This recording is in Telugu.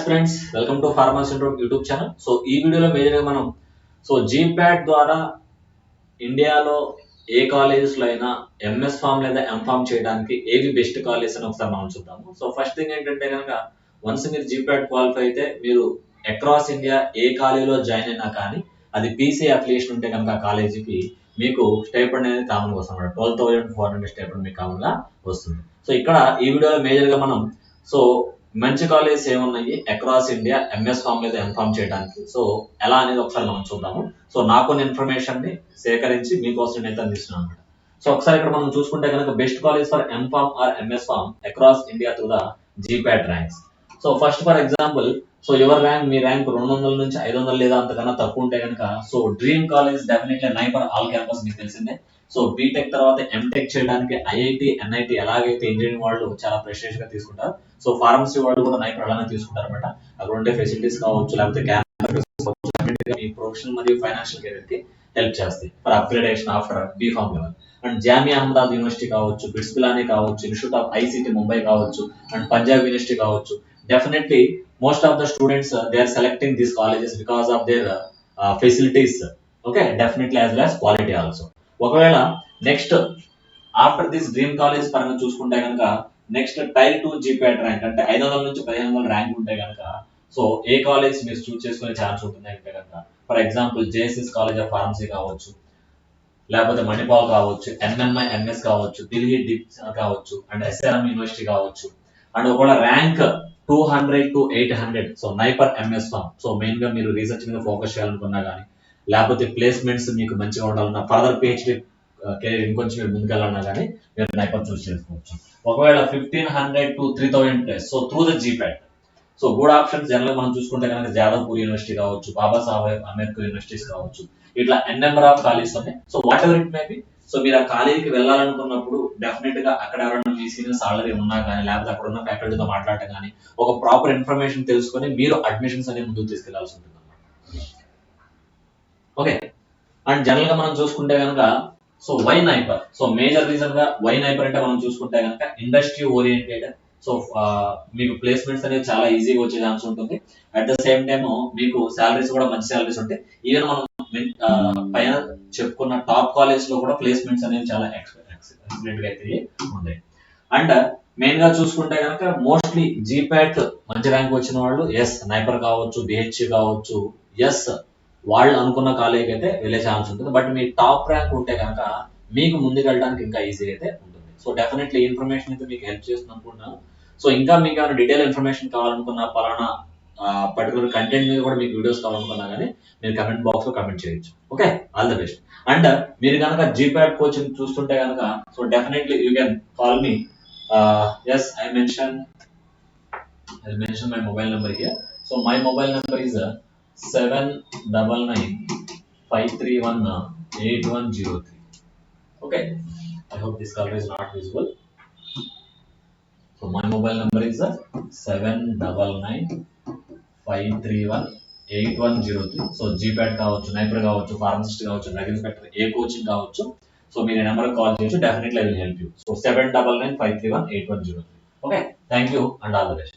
Friends, welcome to pharmacy YouTube channel. So ఈ వీడియోలో మేజర్గా మనం జీప్యాట్ ద్వారా ఇండియాలో ఏ కాలేజెస్ లో అయినా ఎంఎస్ ఫామ్ లేదా ఎంఫామ్ చేయడానికి ఏవి బెస్ట్ కాలేజెస్ అని ఒకసారి మనం చూద్దాము. సో ఫస్ట్ థింగ్ ఏంటంటే కనుక వన్స్ మీరు జీప్యాట్ క్వాలిఫై అయితే మీరు అక్రాస్ ఇండియా ఏ కాలేజీలో జాయిన్ అయినా కానీ అది పీసీ అఫిలియేషన్ ఉంటే కనుక ఆ కాలేజీకి మీకు స్టైపెండ్ అనేది కామన్ గా వస్తుంది. 12,400 స్టైపెండ్ మీకు కామన్ గా వస్తుంది. సో ఇక్కడ ఈ వీడియోలో మేజర్ గా మనం సో మంచి కాలేజెస్ ఏమున్నాయి అక్రాస్ ఇండియా ఎంఎస్ ఫామ్ లేదా ఎంఫామ్ చేయడానికి, సో ఎలా అనేది ఒకసారి మనం చూద్దాము. సో నాకు ఇన్ఫర్మేషన్ ని సేకరించి మీకోసం అయితే అందిస్తున్నాను అనమాట. సో ఒకసారి ఇక్కడ మనం చూసుకుంటే కనుక best college for M Pharm or MS Pharm across India through the GPAT ranks. So first for example, so your rank మీ ర్యాంక్ 200 నుంచి 500 లేదా అంతకన్నా తక్కువ ఉంటే కనుక so dream college definitely NIPER all campus మీకు తెలిసిందే. సో బీటెక్ తర్వాత ఎంటెక్ చేయడానికి ఐఐటి ఎన్ఐటి ఎలాగైతే ఇంజనీరింగ్ వాళ్ళు చాలా ప్రెస్టీజ్ గా తీసుకుంటారు, సో ఫార్మసీ వాళ్ళు కూడా నైపర్ అలానే తీసుకుంటారు అనమాట. అక్కడ ఉండే ఫెసిలిటీస్ కావచ్చు, లేకపోతే క్యాంపస్ మీ ప్రొఫెషనల్ మరియు ఫైనాన్షియల్ కెరీర్ కి హెల్ప్ చేస్తాయి for upgradation after B Pharm level. And Jamia Ahmedabad university కావచ్చు, బిట్స్ పిలానీ కావచ్చు, ఇన్స్టిట్యూట్ ఆఫ్ ఐసిటి ముంబై కావచ్చు, అండ్ పంజాబ్ యూనివర్సిటీ కావచ్చు. Definitely most of the students they are selecting these colleges because of their facilities. Okay, definitely as well as quality also. ఒకవేళ next after this dream college పరంగా చూసుకుంటే కనుక నెక్స్ట్ టైర్ 2 జీపీఎట్ ర్యాంక్ అంటే 500 నుంచి 1500 ర్యాంక్ ఉంటే కనుక సో ఏ కాలేజ్ మీరు చూస్ చేసుకునే ఛాన్స్ ఉంటుంది అంటే కనుక for example JSS College of Pharmacy కావచ్చు, లేకపోతే మణిపాల్ కావచ్చు, ఎన్ఎంఐ ఎంఎస్ కావచ్చు, ఢిల్లీ డిప్స్ కావచ్చు, అండ్ ఎస్ఆర్ఎం యూనివర్సిటీ కావచ్చు. అండ్ ఒకవేళ rank 200 to 800 so NIPER MS Pharm. So main గా మీరు రీసెర్చ్ మీద ఫోకస్ చేయాలనుకున్నా కానీ, లేకపోతే ప్లేస్మెంట్స్ మీకు మంచిగా ఉండాలన్నా, ఫర్దర్ పిహెచ్డి కెరీర్ ఇంకొంచెం మీరు ముందుకెళ్ళాలన్నా కానీ మీరు నైపర్ చూస్ చేసుకోవచ్చు. ఒకవేళ 1500 to 3000 place so through the జీప్యాట్. So good options general మనం చూసుకుంటే కనుక జాదవ్పూర్ యూనివర్సిటీ కావచ్చు, బాబాసాహెబ్ అంబేద్కర్ యూనివర్సిటీస్ కావచ్చు, ఇట్లా ఎన్ నెంబర్ ఆఫ్ కాలేజెస్ ఉన్నాయి. So what ever it may be, so మీరు ఆ కాలేజీకి వెళ్ళాలనుకున్నప్పుడు డెఫినెట్ గా అక్కడ ఎవరైనా మీ సీనియర్ సాలరీ ఉన్నా కానీ, లేకపోతే అక్కడ ఉన్న ఫ్యాకల్టీతో మాట్లాడటం కానీ, ఒక ప్రాపర్ ఇన్ఫర్మేషన్ తెలుసుకొని మీరు అడ్మిషన్స్ అనేది ముందుకు తీసుకెళ్లాల్సి ఉంటుంది. ఓకే, అండ్ జనరల్ గా మనం చూసుకుంటే కనుక so why NIPER. So major reason గా వై నైపర్ అంటే మనం చూసుకుంటే కనుక ఇండస్ట్రీ ఓరియంటెడ్. సో మీకు ప్లేస్మెంట్స్ అనేది చాలా ఈజీగా వచ్చే ఛాన్స్ ఉంటుంది. అట్ ద సేమ్ టైమ్ మీకు సాలరీస్ కూడా మంచి సాలరీస్ ఉంటాయి. ఈవెన్ మనం పైన చెప్పుకున్న టాప్ కాలేజ్ లో కూడా ప్లేస్మెంట్స్ అనేది చాలా ఎక్సలెంట్ గా అయితే ఉంటాయి. అండ్ మెయిన్ గా చూసుకుంటే కనుక మోస్ట్లీ జీప్యాట్ మంచి ర్యాంక్ వచ్చిన వాళ్ళు ఎస్ నైపర్ కావచ్చు, బిహెచ్ కావచ్చు, ఎస్ వాళ్ళు అనుకున్న కాలేజీకి అయితే వెళ్ళే ఛాన్స్ ఉంటుంది. బట్ మీ టాప్ ర్యాంక్ ఉంటే కనుక మీకు ముందుకు వెళ్ళడానికి ఇంకా ఈజీగా అయితే ఉంటుంది. సో డెఫినెట్లీ ఇన్ఫర్మేషన్ అయితే మీకు హెల్ప్ చేస్తుంది అనుకుంటున్నాను. సో ఇంకా మీకు ఏమైనా డీటెయిల్ ఇన్ఫర్మేషన్ కావాలనుకున్నా, పలానా పర్టికులర్ కంటెంట్ మీద కూడా మీకు వీడియోస్ కావాలనుకున్నా కానీ మీరు కమెంట్ బాక్స్ లో కమెంట్ చేయొచ్చు. Okay, all the best. And మీరు కనుక జీప్యాట్ కోచింగ్ చూస్తుంటే కనుక so definitely you can call me. Yes I mention my mobile number here. So my mobile number is 799-531-8103. Okay, I hope this color is not visible. So my mobile number is 799-531-8103. So GPAT కావచ్చు, నైపర్ కావచ్చు, ఫార్మసిస్ట్ కావచ్చు, డ్రగ్ ఇన్స్పెక్టర్ ఏ కోచింగ్ కావచ్చు. సో మీరు నెంబర్ కాల్ చేయొచ్చు. Definitely I will help you. So 799-531-8103. Okay, thank you and all the best.